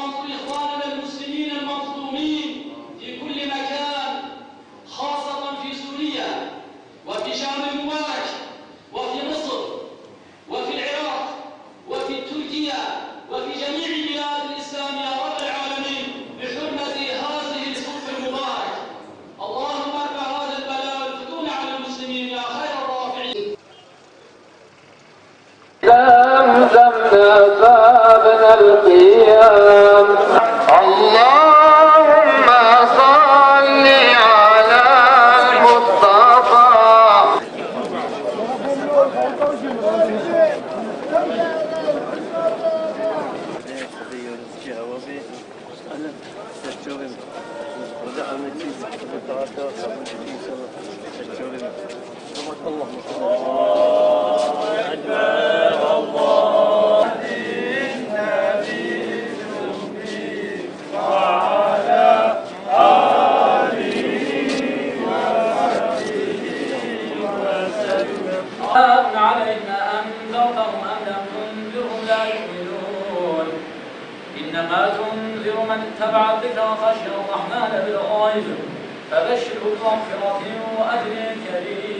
وننصر إخواننا المسلمين المظلومين في كل مكان، خاصة في سوريا وفي شام المبارك وفي مصر وفي العراق وفي تركيا وفي جميع بلاد الإسلام يا رب العالمين بحرمة هذه الصف المبارك. اللهم ارفع هذا البلاء والفتون على المسلمين يا خير الرافعين. زمزمنا بابنا القيام. اللهم صل على المصطفى. علينا أنذرتهم أم لم تنذرهم لا يؤمنون إنما تنذر من اتبع الذكر وخشي الرحمن بالغيب فبشره بمغفرة وأجر كريم.